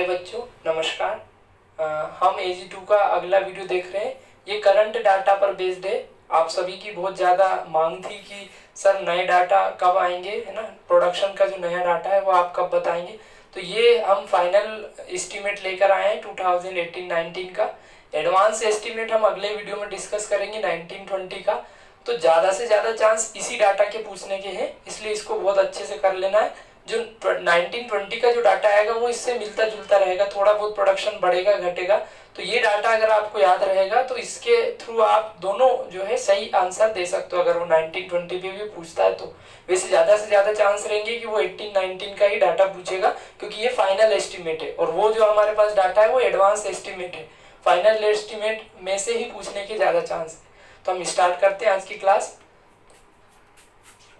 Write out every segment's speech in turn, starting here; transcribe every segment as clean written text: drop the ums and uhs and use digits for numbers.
हाय बच्चों, नमस्कार। हम AG2 का अगला वीडियो देख रहे हैं। ये करंट डाटा पर बेस्ड है। आप सभी की बहुत ज़्यादा मांग थी कि सर नए डाटा कब आएंगे, है ना। प्रोडक्शन का जो नया डाटा है वो आप कब बताएंगे। तो ये हम फाइनल एस्टीमेट लेकर आए हैं 2018-19 का। एडवांस एस्टीमेट हम अगले वीडियो में डिस्कस करेंगे 19-20 का। तो ज़्यादा से ज़्यादा चांस इसी डाटा के पूछने के हैं, इसलिए इसको बहुत अच्छे से कर लेना है। जो 1920 का जो डाटा आएगा वो इससे मिलता जुलता रहेगा, थोड़ा बहुत प्रोडक्शन बढ़ेगा घटेगा। तो ये डाटा अगर आपको याद रहेगा तो इसके थ्रू आप दोनों जो है सही आंसर दे सकते हो, अगर वो 1920 पे भी पूछता है तो। वैसे ज़्यादा से ज़्यादा चांस रहेंगे कि वो 18-19 का ही डाटा पूछेगा, क्योंकि ये फाइनल एस्टिमेट है और वो जो हमारे पास डाटा है वो एडवांस एस्टिमेट है। फाइनल एस्टिमेट में से ही पूछने के ज़्यादा चांस है। तो हम स्टार्ट करते हैं आज की क्लास।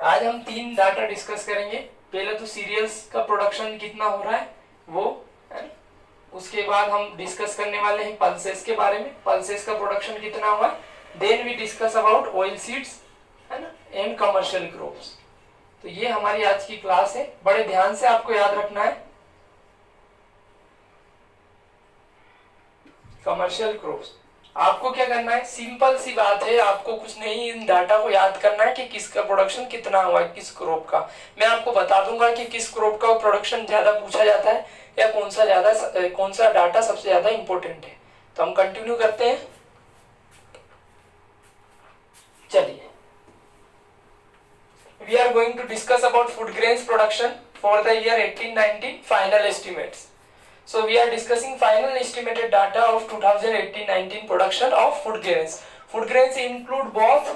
आज हम 3 डाटा डिस्कस करेंगे। पहले तो सीरियल्स का प्रोडक्शन कितना हो रहा है वो है। उसके बाद हम डिस्कस करने वाले हैं पल्सेस के बारे में, पल्सेस का प्रोडक्शन कितना हुआ। Then we discuss about oil seeds, है ना, एंड कमर्शियल क्रॉप्स। तो ये हमारी आज की क्लास है। बड़े ध्यान से आपको याद रखना है। कमर्शियल क्रॉप्स आपको क्या करना है, सिंपल सी बात है, आपको कुछ नहीं, इन डाटा को याद करना है कि किसका प्रोडक्शन कितना हुआ है, किस क्रॉप का। मैं आपको बता दूंगा कि किस क्रॉप का प्रोडक्शन ज्यादा पूछा जाता है या कौन सा डाटा सबसे ज्यादा इंपॉर्टेंट है। तो हम कंटिन्यू करते हैं। चलिए, we are going to discuss about food grains production for the year 18-19 final estimates. So we are discussing final estimated data of 2018-19 production of food grains. Food grains include both,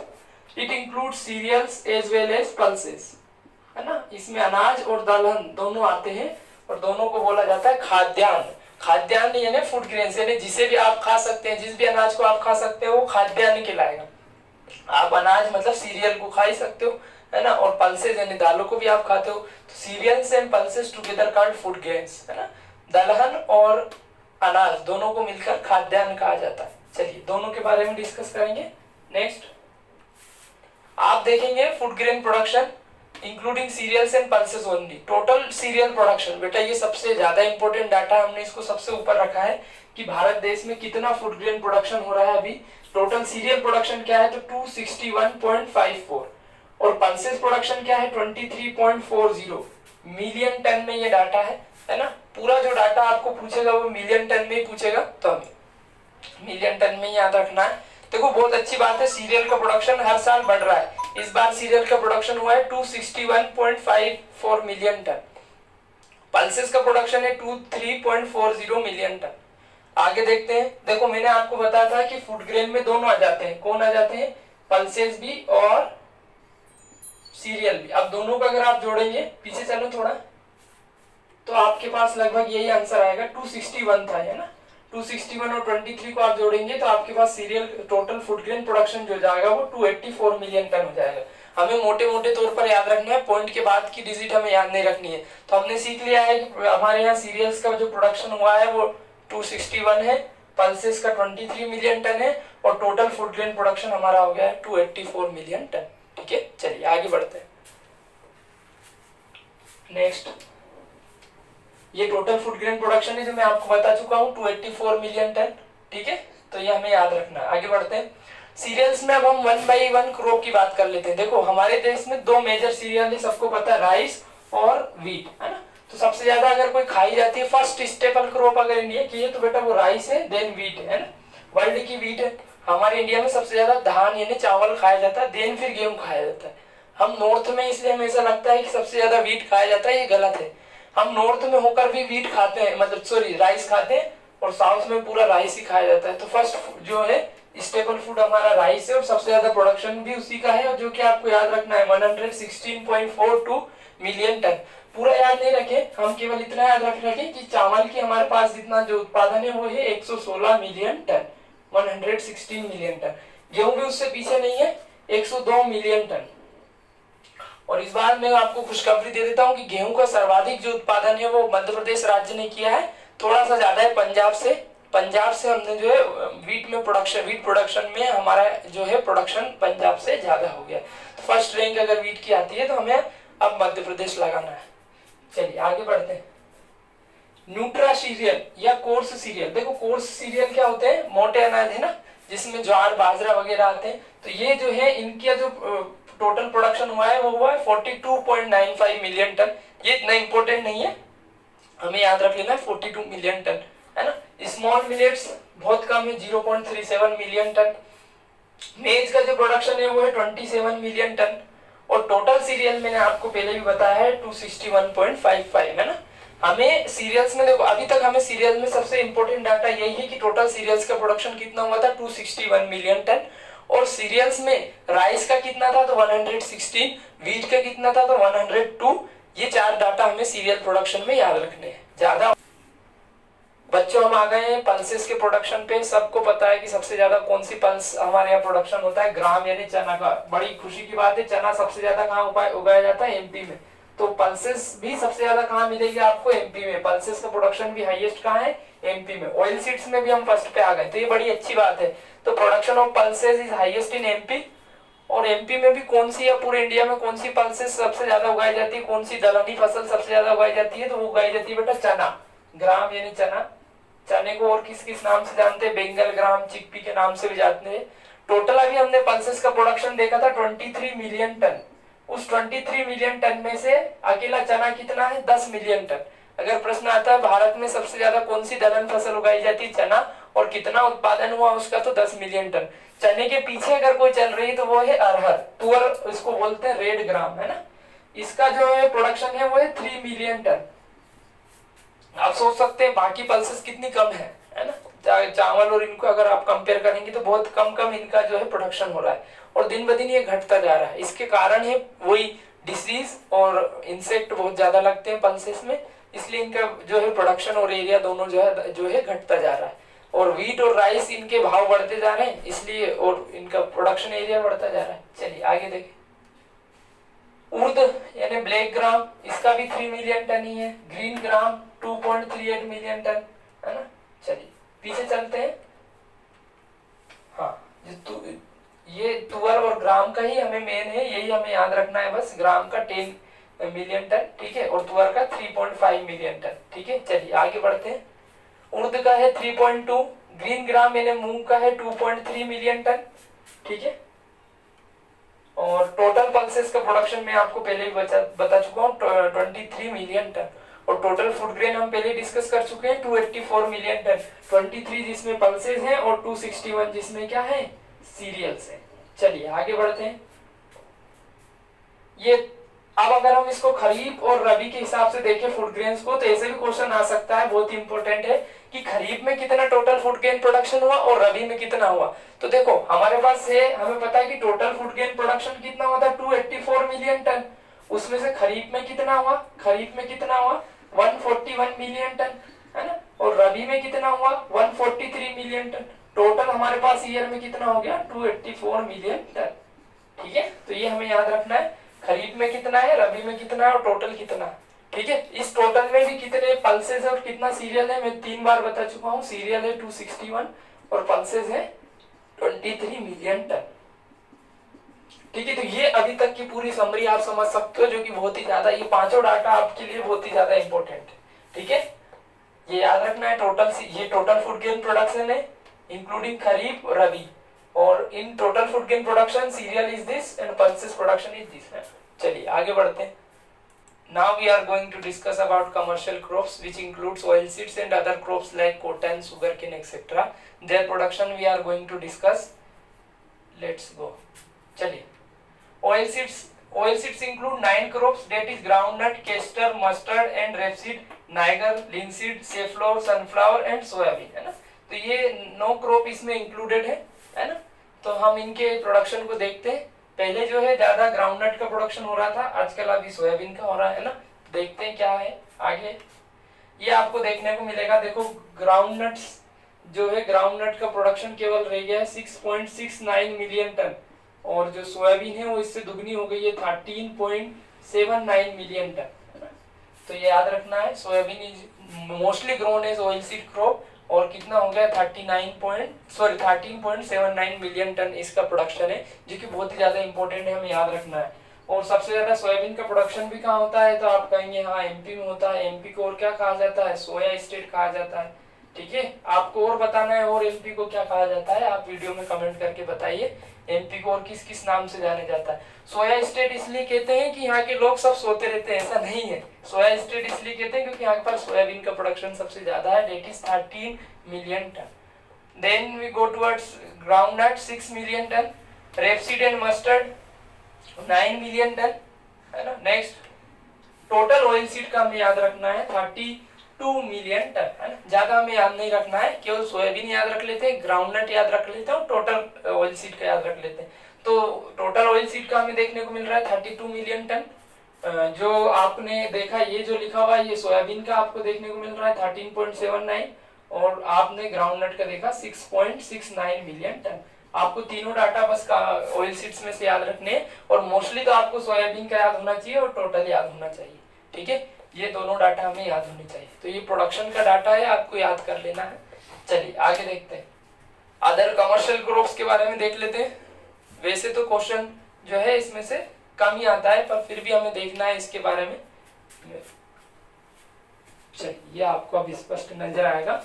it includes cereals as well as pulses, है ना। इसमें अनाज और दलहन दोनों आते हैं और दोनों को बोला जाता है खाद्यान्न। खाद्यान्न यानी फूड ग्रेन्स, यानी जिसे भी आप खा सकते हैं, जिस भी अनाज को आप खा सकते हो वो खाद्यान्न कहलाएगा। आप अनाज मतलब सीरियल को खा ही सकते हो, है ना, और पल्सेस यानी दालों को भी आप खाते हो। तो cereals and pulses together called food grains, है ना। दलहन और अनाज दोनों को मिलकर खाद्यान्न कहा जाता है। चलिए, दोनों के बारे में डिस्कस करेंगे। नेक्स्ट आप देखेंगे food grain production including cereals and pulses only. Total cereal production, बेटा ये सबसे ज्यादा इंपॉर्टेंट डाटा, हमने इसको सबसे ऊपर रखा है कि भारत देश में कितना फूड ग्रेन प्रोडक्शन हो रहा है अभी। टोटल सीरियल प्रोडक्शन क्या है तो 261.54 और पल्सेस प्रोडक्शन क्या है 23.40 मिलियन टन में ये डाटा है ना। पूरा जो डाटा आपको पूछेगा वो मिलियन टन में ही पूछेगा, तो हमें मिलियन टन में याद रखना है। देखो बहुत अच्छी बात है, सीरियल का प्रोडक्शन हर साल बढ़ रहा है। इस बार सीरियल का प्रोडक्शन हुआ है 261.54 मिलियन टन। पल्सेस का प्रोडक्शन है 23.40 मिलियन टन। आगे देखते हैं। देखो मैंने आपको बताया था कि फूड ग्रेन में दोनों आ जाते हैं। कौन आ जाते हैं, पल्सेस भी और सीरियल भी। अब दोनों का अगर आप जोड़ेंगे, पीछे चलो थोड़ा, तो आपके पास लगभग यही आंसर आएगा। 261 था, है ना। 261 और 23 को आप जोड़ेंगे तो आपके पास cereal total food grain production जो जाएगा वो 284 मिलियन टन हो जाएगा। हमें मोटे मोटे तौर पर याद रखना है, पॉइंट के बाद की डिजिट हमें याद नहीं रखनी है। तो हमने सीख लिया है कि हमारे यहाँ सीरियल्स का जो प्रोडक्शन हुआ है वो 261 है, पल्सेस का 23 मिलियन टन है और टोटल फूड ग्रेन प्रोडक्शन हमारा हो गया है 284 मिलियन टन। ठीक है, चलिए आगे बढ़ते हैं। नेक्स्ट, ये टोटल फूड ग्रेन प्रोडक्शन है जो मैं आपको बता चुका हूँ 284 मिलियन टन। ठीक है, तो ये हमें याद रखना है। आगे बढ़ते हैं। सीरियल्स में अब हम 1 बाई 1 क्रॉप की बात कर लेते हैं। देखो हमारे देश में 2 मेजर सीरियल है, सबको पता है, राइस और व्हीट, है ना। तो सबसे ज्यादा अगर कोई खाई जाती है फर्स्ट स्टेपल क्रॉप अगर इंडिया की है तो बेटा वो राइस है, देन व्हीट है ना। वर्ल्ड की व्हीट है। हमारे इंडिया में सबसे ज्यादा धान यानी चावल खाया जाता है, देन फिर गेहूं खाया जाता है। हम नॉर्थ में इसलिए हमेशा लगता है कि सबसे ज्यादा व्हीट खाया जाता है, ये गलत है। हम नॉर्थ में होकर भी व्हीट खाते हैं, मतलब सॉरी राइस खाते हैं, और साउथ में पूरा राइस ही खाया जाता है। तो फर्स्ट जो है स्टेपल फूड हमारा राइस है और सबसे ज्यादा प्रोडक्शन भी उसी का है, और जो कि आपको याद रखना है 116.42 मिलियन टन। पूरा याद नहीं रखे, हम केवल इतना याद रखें कि चावल की हमारे पास जितना जो उत्पादन है वो है 116 मिलियन टन, 116 मिलियन टन। गेहूं भी उससे पीछे नहीं है, 102 मिलियन टन। और इस बार मैं आपको खुशखबरी दे देता हूं कि गेहूं का सर्वाधिक जो उत्पादन है वो मध्य प्रदेश राज्य ने किया है, थोड़ा सा ज्यादा है पंजाब से। पंजाब से हमने जो है व्हीट प्रोडक्शन में हमारा जो है प्रोडक्शन पंजाब से ज्यादा हो गया। तो फर्स्ट रैंक अगर व्हीट की आती है तो हमें अब मध्य प्रदेश लगाना है। चलिए आगे बढ़ते हैं। न्यूट्रा सीरियल या कोर्स सीरियल। देखो कोर्स सीरियल क्या होते हैं, मोटे अनाज है ना, जिसमें ज्वार बाजरा वगैरह आते हैं। तो ये जो है इनका जो टोटल प्रोडक्शन हुआ है वो हुआ है 42.95 मिलियन टन। ये इतना इंपॉर्टेंट नहीं है, हमें याद रख लेना है 42 मिलियन टन, है ना। स्मॉल मिलेट्स बहुत कम है, 0.37 मिलियन टन। मेज का जो प्रोडक्शन है वो है 27 मिलियन टन। और टोटल सीरियल मैंने आपको पहले भी बताया है 261.55, है ना। हमें सीरियल्स में देखो, अभी तक हमें सीरियल में सबसे इंपॉर्टेंट डाटा यही है कि टोटल सीरियल्स का प्रोडक्शन कितना हुआ था, 261 मिलियन टन। और सीरियल्स में राइस का कितना था, तो 116, व्हीट का कितना था, तो 102। ये चार डाटा हमें सीरियल प्रोडक्शन में याद रखने हैं। ज्यादा बच्चों हम आ गए हैं पल्सेस के प्रोडक्शन पे। सबको पता है कि सबसे ज्यादा कौन सी पल्स हमारे यहाँ प्रोडक्शन होता है, ग्राम यानी चना का। बड़ी खुशी की बात है, चना सबसे ज्यादा कहाँ उगाया जाता है, एमपी में। तो पल्सेस भी सबसे ज्यादा कहाँ मिलेगी आपको, एमपी में। पल्सेस का प्रोडक्शन भी हाईएस्ट कहाँ है, एमपी में। ऑयल सीड्स में भी हम फर्स्ट पे आ गए, तो ये बड़ी अच्छी बात है। तो production of pulses is highest in MP. और एमपी में भी कौन सी या पूरे इंडिया में कौन सी पल्सेस सबसे ज्यादा उगाई जाती है, कौन सी दलहनी फसल सबसे ज्यादा उगाई जाती है, तो वो उगाई जाती है बेटा चना, ग्राम यानी चना। चने को और किस किस नाम से जानते हैं, बेंगल ग्राम, चिकपी के नाम से भी जानते हैं। टोटल अभी हमने पल्सेस का प्रोडक्शन देखा था 23 मिलियन टन। उस 23 मिलियन टन में से अकेला चना कितना है, 10 मिलियन टन। अगर प्रश्न आता है भारत में सबसे ज्यादा कौन सी दलहन फसल उगाई जाती है, चना, और कितना उत्पादन हुआ उसका, तो 10 मिलियन टन। चने के पीछे अगर कोई चल रही है तो वो है अरहर, तुअर इसको बोलते हैं, रेड ग्राम, है ना। इसका जो है प्रोडक्शन है वो है 3 मिलियन टन। आप सोच सकते हैं बाकी पल्सेस कितनी कम है ना। चावल और इनको अगर आप कंपेयर करेंगे तो बहुत कम इनका जो है प्रोडक्शन हो रहा है, और दिन ब दिन ये घटता जा रहा है। इसके कारण है वही डिसीज और इंसेक्ट बहुत ज्यादा लगते हैं पल्सेस में, इसलिए इनका जो है प्रोडक्शन और एरिया दोनों जो है घटता जा रहा है। और व्हीट और राइस इनके भाव बढ़ते जा रहे हैं, इसलिए और इनका प्रोडक्शन एरिया बढ़ता जा रहा है। चलिए आगे देखें। उर्द यानी ब्लैक ग्राम, इसका भी 3 मिलियन टन ही है। ग्रीन ग्राम 2.38 मिलियन टन, है ना। चलिए पीछे चलते हैं। हाँ, ये तुअर और ग्राम का ही हमें मेन है, यही हमें याद रखना है बस। ग्राम का 10 मिलियन टन, ठीक है, और तुअर का 3.5 मिलियन टन, ठीक है। चलिए आगे बढ़ते हैं। उर्द का है 3.2, ग्रीन ग्राम यानी मूंग का है 2.3 मिलियन टन, ठीक है। और टोटल पल्सेस का प्रोडक्शन मैं आपको पहले ही बता चुका हूँ 23 मिलियन टन। और टोटल फूड ग्रेन हम पहले डिस्कस कर चुके हैं 284 मिलियन टन। 23 जिसमें पल्सेस हैं और 261 जिसमें क्या है, सीरियल्स है। चलिए आगे बढ़ते हैं। ये अब अगर हम इसको खरीफ और रबी के हिसाब से देखें फूड ग्रेन्स को, तो ऐसे भी क्वेश्चन आ सकता है, बहुत ही इंपॉर्टेंट है कि खरीफ में कितना टोटल फूड ग्रेन प्रोडक्शन हुआ और रबी में कितना हुआ। तो देखो हमारे पास है, हमें पता है कि टोटल फूड ग्रेन प्रोडक्शन कितना हुआ था, 284 मिलियन टन। उसमें से खरीफ में कितना हुआ, 141 मिलियन टन, है ना। और रबी में कितना हुआ, 143 मिलियन टन। टोटल हमारे पास ईयर में कितना हो गया, 284 मिलियन टन, ठीक है। तो ये हमें याद रखना है, खरीफ में कितना है, रबी में कितना है, और टोटल कितना, ठीक है। इस टोटल में भी कितने पल्सेस है और कितना सीरियल है, मैं 3 बार बता चुका हूँ। सीरियल है 261 और पल्सेस है 23 मिलियन टन, ठीक है। तो ये अभी तक की पूरी समरी आप समझ सकते हो, जो कि बहुत ही ज्यादा, ये पांचों डाटा आपके लिए बहुत ही ज्यादा इंपॉर्टेंट है, ठीक है। ये याद रखना है, ये टोटल फूड ग्रेन प्रोडक्शन है इंक्लूडिंग खरीफ रबी, और in total food grain production serial is this and pulses production is this. चलिए आगे बढ़ते हैं। Now we are going to discuss about commercial crops which includes oilseeds and other crops like cotton, sugarcane, etc. Their production we are going to discuss. Let's go. चलिए, oilseeds include 9 crops, that is groundnut, castor, mustard and rapeseed, niger, linseed, safflower, sunflower and soybean, है ना। तो ये 9 crop इसमें included है ना। तो हम इनके प्रोडक्शन को देखते हैं। पहले जो है ज्यादा ग्राउंडनट का प्रोडक्शन हो रहा था, आजकल अभी सोयाबीन का हो रहा है ना। देखते हैं क्या है आगे। ये आपको देखने को मिलेगा, देखो ग्राउंडनट्स जो है, ग्राउंडनट का प्रोडक्शन केवल रह गया है 6.69 मिलियन टन, और जो सोयाबीन है वो इससे दुगनी हो गई है 13.79 मिलियन टन, है ना। तो ये याद रखना है, soybean is mostly grown as oilseed crop, और कितना हो गया 13.79 मिलियन टन इसका प्रोडक्शन है, जो कि बहुत ही ज्यादा इंपॉर्टेंट है, हमें याद रखना है। और सबसे ज्यादा सोयाबीन का प्रोडक्शन भी कहाँ होता है, तो आप कहेंगे हाँ एमपी में होता है। एमपी को और क्या कहा जाता है, सोया स्टेट कहा जाता है। ठीक है, आपको और बताना है और एमपी को क्या कहा जाता है, आप वीडियो में कमेंट करके बताइए एमपी को और किस किस नाम से जाने जाता है। सोया स्टेट इसलिए कहते हैं कि यहाँ के लोग सब सोते रहते हैं, ऐसा नहीं है। सोया स्टेट इसलिए कहते हैं क्योंकि यहाँ पर सोयाबीन का प्रोडक्शन सबसे ज्यादा है, that is 13 million ton. Then we go towards groundnut 6 million ton, rapeseed and mustard 9 million ton, है ना। नेक्स्ट टोटल ऑयल सीड का हमें याद रखना है 32 मिलियन टन, है ना। ज्यादा हमें याद नहीं रखना है, केवल सोयाबीन याद रख लेते हैं, ग्राउंडनट याद रख लेते हैं और टोटल ऑयल सीड का याद रख लेते हैं। तो टोटल ऑयल सीड का हमें देखने को मिल रहा है 32 मिलियन टन। जो आपने देखा ये जो लिखा हुआ है ये सोयाबीन का आपको देखने को मिल रहा है 13.79 और आपने ग्राउंडनट का देखा 6.69 मिलियन टन। आपको तीनों डाटा बस ऑयल सीड्स में से याद रखने हैं और मोस्टली तो आपको सोयाबीन का याद होना चाहिए और टोटल याद होना चाहिए। ठीक है, ये दोनों डाटा हमें याद होने चाहिए। तो ये प्रोडक्शन का डाटा है, आपको याद कर लेना है। चलिए आगे देखते हैं, अदर कमर्शियल क्रॉप्स के बारे में देख लेते हैं। वैसे तो क्वेश्चन जो है इसमें से कम ही आता है, पर फिर भी हमें देखना है इसके बारे में। चलिए ये आपको अब स्पष्ट नजर आएगा।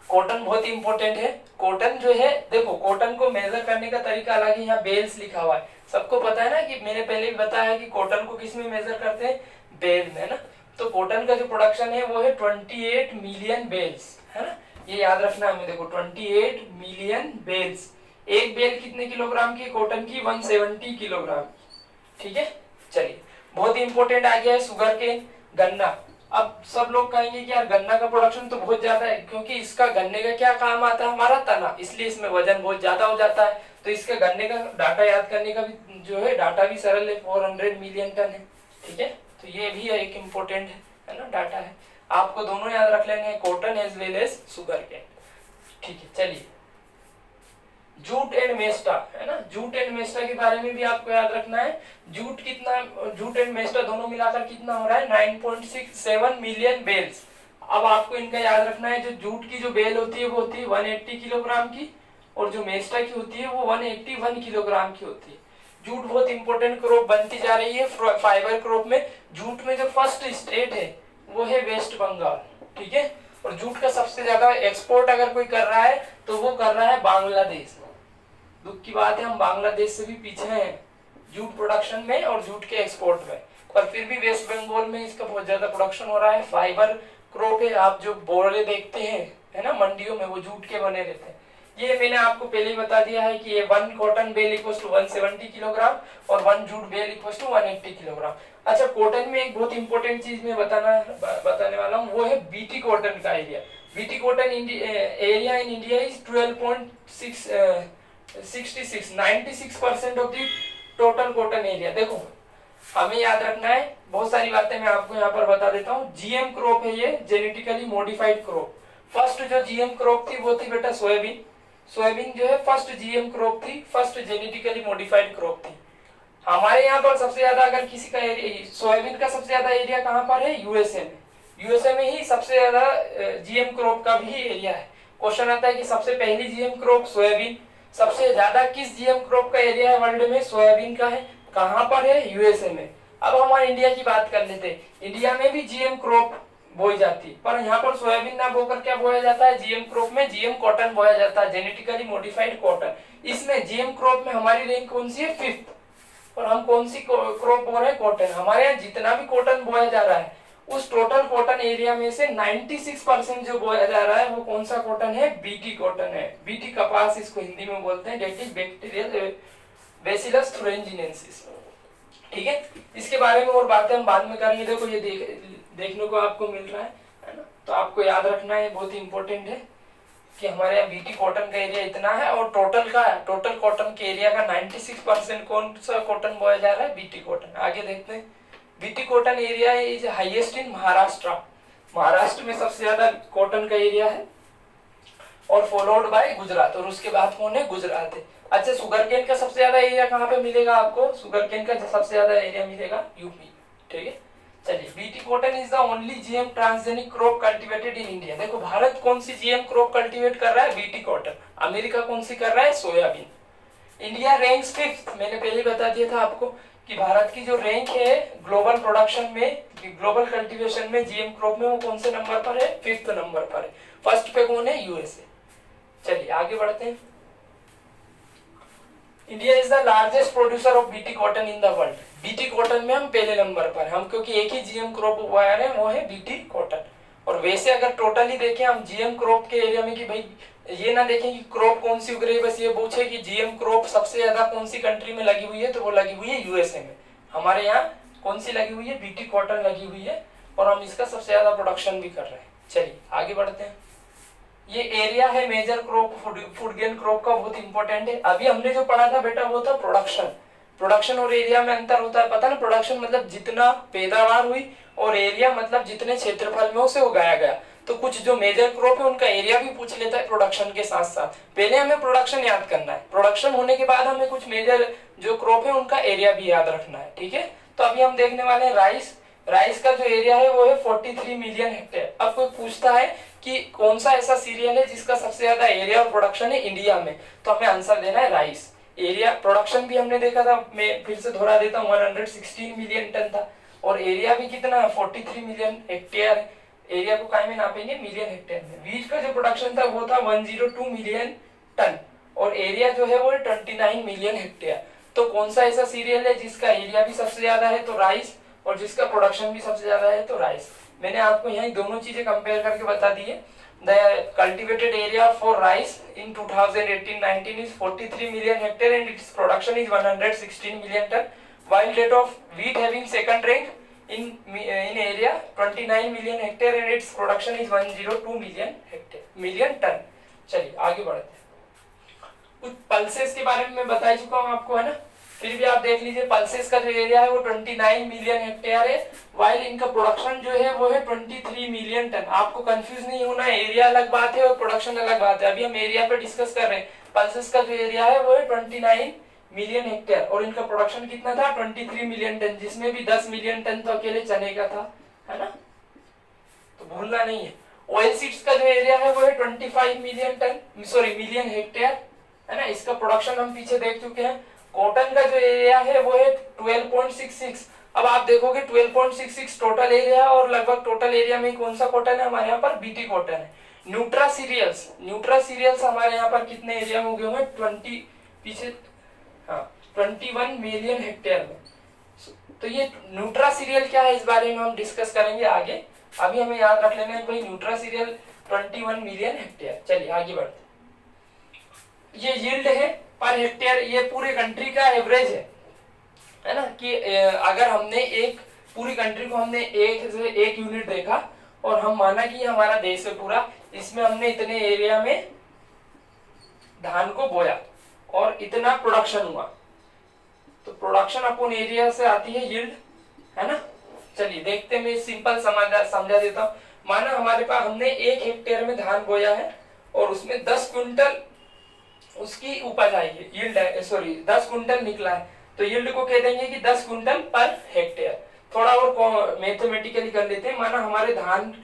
कॉटन बहुत इंपॉर्टेंट है। कॉटन जो है, देखो कॉटन को मेजर करने का तरीका अलग है। यहाँ बेल्स लिखा हुआ है, सबको पता है ना कि मैंने पहले भी बताया कि कॉटन को किस में मेजर करते हैं, बेल में, ना। तो कॉटन का जो प्रोडक्शन है वो है 28 मिलियन बेल्स, है ना। ये याद रखना है हमें। देखो 28 मिलियन बेल्स, एक बेल कितने किलोग्राम की, कॉटन की 170 किलोग्राम। ठीक है, चलिए बहुत इंपॉर्टेंट आ गया है शुगर केन, गन्ना। अब सब लोग कहेंगे कि यार गन्ना का प्रोडक्शन तो बहुत ज्यादा है, क्योंकि इसका गन्ने का क्या काम आता है, हमारा तना, इसलिए इसमें वजन बहुत ज्यादा हो जाता है। तो इसके गन्ने का डाटा याद करने का भी जो है डाटा भी सरल है, 400 मिलियन टन है। ठीक है, तो ये भी एक इम्पोर्टेंट है ना डाटा है। आपको दोनों याद रख लेने हैं, cotton as well as sugarcane. ठीक है, चलिए जूट एंड मेस्टा, है ना। जूट एंड मेस्टा के बारे में भी आपको याद रखना है। जूट कितना, जूट एंड मेस्टा दोनों मिलाकर कितना हो रहा है, 9.67 मिलियन बेल्स। अब आपको इनका याद रखना है, जो जूट की जो बेल होती है वो होती है 180 किलोग्राम की और जो मेस्टा की होती है वो 181 किलोग्राम की होती है। जूट बहुत इंपॉर्टेंट क्रॉप बनती जा रही है फाइबर क्रॉप में। जूट में जो फर्स्ट स्टेट है वो है वेस्ट बंगाल। ठीक है, और जूट का सबसे ज्यादा एक्सपोर्ट अगर कोई कर रहा है तो वो कर रहा है बांग्लादेश। दुख की बात है, हम बांग्लादेश से भी पीछे हैं जूट प्रोडक्शन में और जूट के एक्सपोर्ट में, पर फिर भी वेस्ट बंगाल में इसका बहुत ज्यादा प्रोडक्शन हो रहा है। फाइबर क्रॉप है, आप जो बोरे देखते हैं, है ना, मंडियों में, वो जूट के बने रहते हैं। ये मैंने आपको पहले ही बता दिया है कि ये 1 cotton bale equals to 170 kilogram और 1 jute bale equals to 180 kilogram. अच्छा, कॉटन में एक बहुत इंपॉर्टेंट चीज मैं बताने वाला हूँ, वो है बीटी कॉटन का area. BT cotton area in India is 96% of the total cotton area. देखो हमें याद रखना है, बहुत सारी बातें मैं आपको यहाँ पर बता देता हूँ। जीएम क्रॉप है ये, जेनेटिकली मॉडिफाइड क्रॉप। फर्स्ट जो जीएम क्रॉप थी वो थी बेटा सोयाबीन। सोयाबीन जो है फर्स्ट जीएम क्रॉप थी, फर्स्ट जेनेटिकली मॉडिफाइड क्रॉप थी। हमारे यहाँ पर सबसे ज्यादा अगर किसी का सोयाबीन का सबसे ज्यादा एरिया कहाँ पर है, यूएसए में। यूएसए में ही सबसे ज्यादा जीएम क्रॉप का भी एरिया है। क्वेश्चन आता है कि सबसे पहली जीएम क्रॉप सोयाबीन, सबसे ज्यादा किस जीएम क्रॉप का एरिया है वर्ल्ड में, सोयाबीन का है। कहाँ पर है, यूएसए में। अब हमारे इंडिया की बात कर लेते हैं। इंडिया में भी जीएम क्रॉप बोई जाती है, पर यहाँ पर सोयाबीन ना बोकर क्या बोया जाता है, जीएम क्रॉप में जीएम कॉटन बोया जाता है, जेनेटिकली मॉडिफाइड कॉटन। इसमें जीएम क्रॉप में हमारी रैंक कौन सी है, 5th। और हम कौन सी क्रॉप बो रहे हैं, कॉटन। हमारे यहाँ जितना भी कॉटन बोया जा रहा है उस टोटल कॉटन एरिया में से 96% जो बोया जा रहा है वो कौन सा कॉटन है, बीटी कॉटन है। बीटी कपास इसको हिंदी में बोलते हैं, डेट इज बैक्टीरियल बैसिलस थुरिंजिनेंसिस। ठीक है, इसके बारे में और बातें हम बाद में करेंगे। देखो ये देखने को आपको मिल रहा है ना। तो आपको याद रखना है, बहुत ही इंपॉर्टेंट है कि हमारे यहाँ बीटी कॉटन का एरिया इतना है और टोटल कॉटन के एरिया का 96% कौन सा कॉटन बोया जा रहा है, बीटी कॉटन। आगे देखते हैं, BT cotton area is highest in Maharashtra. Maharashtra में सबसे ज्यादा कॉटन का एरिया है और फॉलोड बाय गुजरात, और उसके बाद कौन है, गुजरात है। अच्छा, शुगर केन का सबसे ज्यादा एरिया कहाँ पे मिलेगा आपको, शुगर केन का सबसे ज्यादा एरिया मिलेगा यूपी। ठीक है, चलिए BT cotton is the only GM transgenic crop cultivated in India. देखो भारत कौन सी जीएम क्रॉप कल्टीवेट कर रहा है, बीटी कॉटन। अमेरिका कौन सी कर रहा है, सोयाबीन। इंडिया रैंक्स 5th, मैंने पहले बता दिया था आपको कि भारत की जो रैंक है ग्लोबल प्रोडक्शन में, ग्लोबल कल्टीवेशन में जीएम क्रॉप में, वो कौन से नंबर पर है? 5th नंबर पर है। फर्स्ट पे कौन है? यूएसए। चलिए आगे बढ़ते हैं। India is the largest producer of BT cotton in the world. BT cotton में हम पहले नंबर पर हम, क्योंकि एक ही जीएम क्रॉप उगाया है, वो है बीटी कॉटन। और वैसे अगर टोटली देखें हम जीएम क्रॉप के एरिया में, कि भाई ये ना देखें कि क्रॉप कौन सी उग रही है, बस ये पूछे कि जीएम क्रॉप सबसे ज्यादा कौन सी कंट्री में लगी हुई है, तो वो लगी हुई है यूएसए में। हमारे यहाँ कौन सी लगी हुई है? बीटी कॉटन लगी हुई है, और हम इसका सबसे ज्यादा प्रोडक्शन भी कर रहे हैं। चलिए आगे बढ़ते हैं। ये एरिया है major crop, food grain crop का, बहुत इंपॉर्टेंट है। अभी हमने जो पढ़ा था बेटा वो था प्रोडक्शन। प्रोडक्शन और एरिया में अंतर होता है, पता ना? प्रोडक्शन मतलब जितना पैदावार हुई, और एरिया मतलब जितने क्षेत्रफल में उसे उगाया गया। तो कुछ जो मेजर क्रॉप है उनका एरिया भी पूछ लेता है प्रोडक्शन के साथ साथ। पहले हमें प्रोडक्शन याद करना है, प्रोडक्शन होने के बाद हमें कुछ मेजर जो क्रॉप है उनका एरिया भी याद रखना है, ठीक है? तो अभी हम देखने वाले हैं राइस। राइस का जो एरिया है वो है 43 मिलियन हेक्टेयर। अब कोई पूछता है कि कौन सा ऐसा सीरियल है जिसका सबसे ज्यादा एरिया और प्रोडक्शन है इंडिया में, तो हमें आंसर देना है राइस। एरिया, प्रोडक्शन भी हमने देखा था, मैं फिर से दोहरा देता हूँ, 116 मिलियन टन था, और एरिया भी कितना है? 43 मिलियन हेक्टेयर। एरिया को काय में नापेंगे? मिलियन हेक्टेयर में। वीट का जो प्रोडक्शन था वो था 102 मिलियन टन, और एरिया जो है वो 29 मिलियन हेक्टेयर। तो कौन सा ऐसा सीरियल है जिसका एरिया भी सबसे ज्यादा है? तो राइस, और जिसका प्रोडक्शन भी सबसे ज्यादा है तो राइस। मैंने आपको यहाँ दोनों चीजें कंपेयर करके बता दी है। The cultivated area for rice in 2018-19 is 43 million hectare and its production is 116 million ton, while that of wheat having second rank in area 29 million hectare and its production is 102 million ton। चलिए आगे बढ़ते हैं। कुछ pulses के बारे में मैं बता चुका हूँ आपको, है ना? फिर भी आप देख लीजिए, पल्सेस का जो एरिया है वो 29 मिलियन हेक्टेयर है, वाइल इनका प्रोडक्शन जो है वो है 23 मिलियन टन। आपको कंफ्यूज नहीं होना है, एरिया अलग बात है और प्रोडक्शन अलग बात है। अभी हम एरिया पे डिस्कस कर रहे हैं। पल्सेस का जो एरिया है वो है 29 मिलियन हेक्टेयर, और इनका प्रोडक्शन कितना था? 23 मिलियन टन, जिसमें भी 10 मिलियन टन तो अकेले चने का था, है ना? तो भूलना नहीं है। ऑयल सीड्स का जो एरिया है वो है 25 million ton, sorry million hectare, है ना? इसका प्रोडक्शन हम पीछे देख चुके हैं। कॉटन का जो एरिया है वो है 12.66। अब आप देखोगे 12.66 टोटल एरिया, और लगभग टोटल एरिया में कौन सा कॉटन है? हमारे यहाँ पर बीटी कॉटन है। न्यूट्रा सीरियल्स हमारे यहाँ पर कितने एरिया में उगे हुए हैं? 21 मिलियन हेक्टेयर में। तो ये न्यूट्रा सीरियल क्या है, इस बारे में हम डिस्कस करेंगे आगे। अभी हमें याद रख लेना है भाई, न्यूट्रा सीरियल 21 मिलियन हेक्टेयर। चलिए आगे बढ़ते। ये यील्ड है पर हेक्टेयर, ये पूरे कंट्री का एवरेज है ना? कि अगर हमने एक पूरी कंट्री को हमने एक यूनिट देखा, और हम माना कि हमारा देश है पूरा, इसमें हमने इतने एरिया में धान को बोया और इतना प्रोडक्शन हुआ, तो प्रोडक्शन अपॉन एरिया से आती है यील्ड, है ना? चलिए देखते हैं, मैं सिंपल समझा देता हूँ। माना हमारे पास हमने 1 हेक्टेयर में धान बोया है, और उसमें 10 क्विंटल उसकी उपज आई है, यील्ड है, सॉरी 10 क्विंटल निकला है, तो यील्ड को कह देंगे कि 10 क्विंटल पर हेक्टेयर। थोड़ा और मैथमेटिकली कर लेते हैं। माना हमारे धान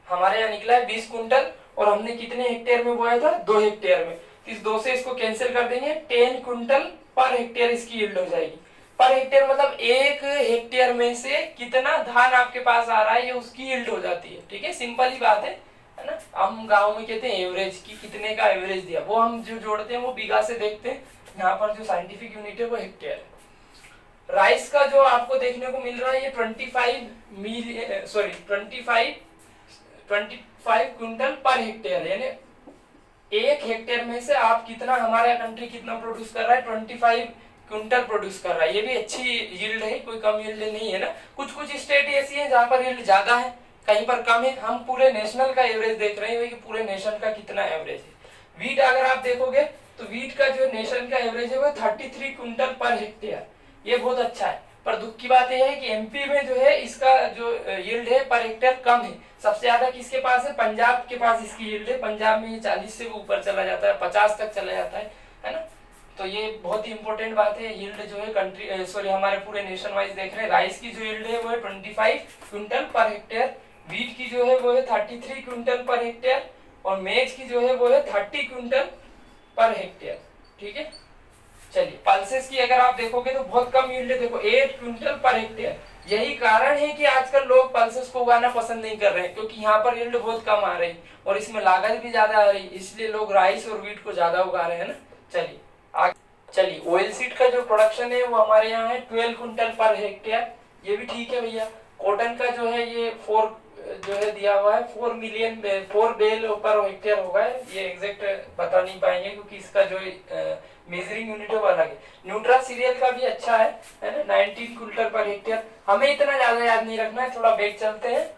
हमारे यहाँ निकला है 20 क्विंटल, और हमने कितने हेक्टेयर में बोया था? 2 हेक्टेयर में। इस 2 से इसको कैंसिल कर देंगे, 10 क्विंटल पर हेक्टेयर इसकी यील्ड हो जाएगी। पर हेक्टेयर मतलब 1 हेक्टेयर में से कितना धान आपके पास आ रहा है, ये उसकी यील्ड हो जाती है। ठीक है, सिंपल ही बात है ना? हम गांव में कहते हैं एवरेज, की कितने का एवरेज दिया, वो हम जो जोड़ते हैं वो बीघा से देखते हैं। यहाँ पर जो साइंटिफिक यूनिट है वो हेक्टेयर है। राइस का जो आपको देखने को मिल रहा है ये 25 क्विंटल पर हेक्टेयर, यानी 1 हेक्टेयर में से आप कितना, हमारा कंट्री कितना प्रोड्यूस कर रहा है? 25 क्विंटल प्रोड्यूस कर रहा है। ये भी अच्छी यील्ड है, कोई कम यील्ड नहीं है ना? कुछ स्टेट ऐसी है जहाँ पर यील्ड ज्यादा है, कहीं पर कम है। हम पूरे नेशनल का एवरेज देख रहे हैं कि पूरे नेशन का कितना एवरेज है। वीट अगर आप देखोगे तो वीट का जो नेशन का एवरेज है वो 33 क्विंटल पर हेक्टेयर, ये बहुत अच्छा है। पर दुख की बात यह है कि एमपी में जो है इसका जो यील्ड है पर हेक्टेयर कम है। सबसे ज्यादा किसके पास है? पंजाब के पास इसकी यील्ड है। पंजाब में ये 40 से ऊपर चला जाता है, 50 तक चला जाता है ना? तो ये बहुत ही इंपॉर्टेंट बात है। यील्ड जो है कंट्री सॉरी हमारे पूरे नेशन वाइज देख रहे हैं। राइस की जो यील्ड है वो है 25 क्विंटल पर हेक्टेयर, वीट की जो है वो है 33 क्विंटल पर हेक्टेयर, और मेज की जो है वो है 30 क्विंटल पर हेक्टेयर। ठीक है, चलिए पल्सेस की अगर आप देखोगे तो बहुत कम यील्ड है, देखो 8 क्विंटल पर हेक्टेयर। यही कारण है कि आजकल लोग पल्सेस को उगाना पसंद नहीं कर रहे हैं, क्योंकि यहाँ पर यील्ड बहुत कम आ रही और इसमें लागत भी ज्यादा आ रही, इसलिए लोग राइस और वीट को ज्यादा उगा रहे हैं ना। चलिए आगे चलिए, ऑयल सीड का जो प्रोडक्शन है वो हमारे यहाँ है 12 क्विंटल पर हेक्टेयर, ये भी ठीक है भैया। कॉटन का जो है ये 4 जो है दिया हुआ है 4 बेल पर हेक्टेयर होगा, ये एग्जैक्ट बता नहीं पाएंगे क्योंकि इसका जो मेजरिंग यूनिट है वो अलग है। न्यूट्रा सीरियल का भी अच्छा है ना, 19 क्विंटल पर हेक्टेयर। हमें इतना ज्यादा याद नहीं रखना है, थोड़ा बैक चलते हैं।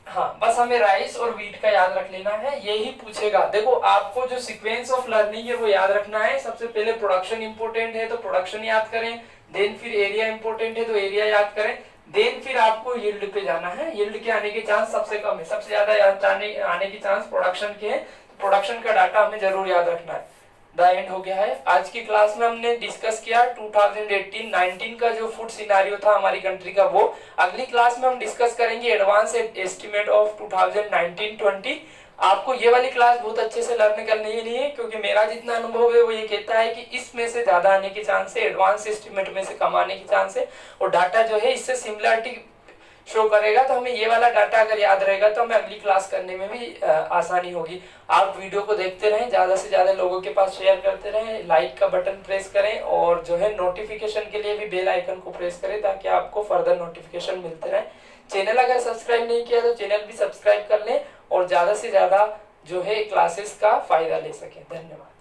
हाँ, बस हमें राइस और वीट का याद रख लेना है, यही पूछेगा। देखो आपको जो सीक्वेंस ऑफ लर्निंग है वो याद रखना है। सबसे पहले प्रोडक्शन इंपोर्टेंट है तो प्रोडक्शन याद करें, देन फिर एरिया इंपोर्टेंट है तो एरिया याद करें, देन फिर आपको यील्ड पे जाना है। यील्ड के आने के चांस सबसे कम है, सबसे ज्यादा आने के चांस प्रोडक्शन के हैं, तो प्रोडक्शन का डाटा हमें जरूर याद रखना है। द एंड हो गया है। आज की क्लास में हमने डिस्कस किया 2018-19 का जो फूड सिनारियो था हमारी कंट्री का वो। अगली क्लास में हम डिस्कस करेंगे एडवांस एस्टिमेट ऑफ 2019-20। आपको ये वाली क्लास बहुत अच्छे से लर्न करनी ही नहीं है, क्योंकि मेरा जितना अनुभव है वो ये कहता है कि इसमें से ज्यादा आने के चांस है, एडवांस एस्टिमेट में से कम आने के चांस है, और डाटा जो है इससे सिमिलरिटी शो करेगा। तो हमें ये वाला डाटा अगर याद रहेगा तो हमें अगली क्लास करने में भी आसानी होगी। आप वीडियो को देखते रहें, ज्यादा से ज्यादा लोगों के पास शेयर करते रहें, लाइक का बटन प्रेस करें, और जो है नोटिफिकेशन के लिए भी बेल आइकन को प्रेस करें ताकि आपको फर्दर नोटिफिकेशन मिलते रहे। चैनल अगर सब्सक्राइब नहीं किया तो चैनल भी सब्सक्राइब कर लें और ज्यादा से ज्यादा जो है क्लासेस का फायदा ले सकें। धन्यवाद।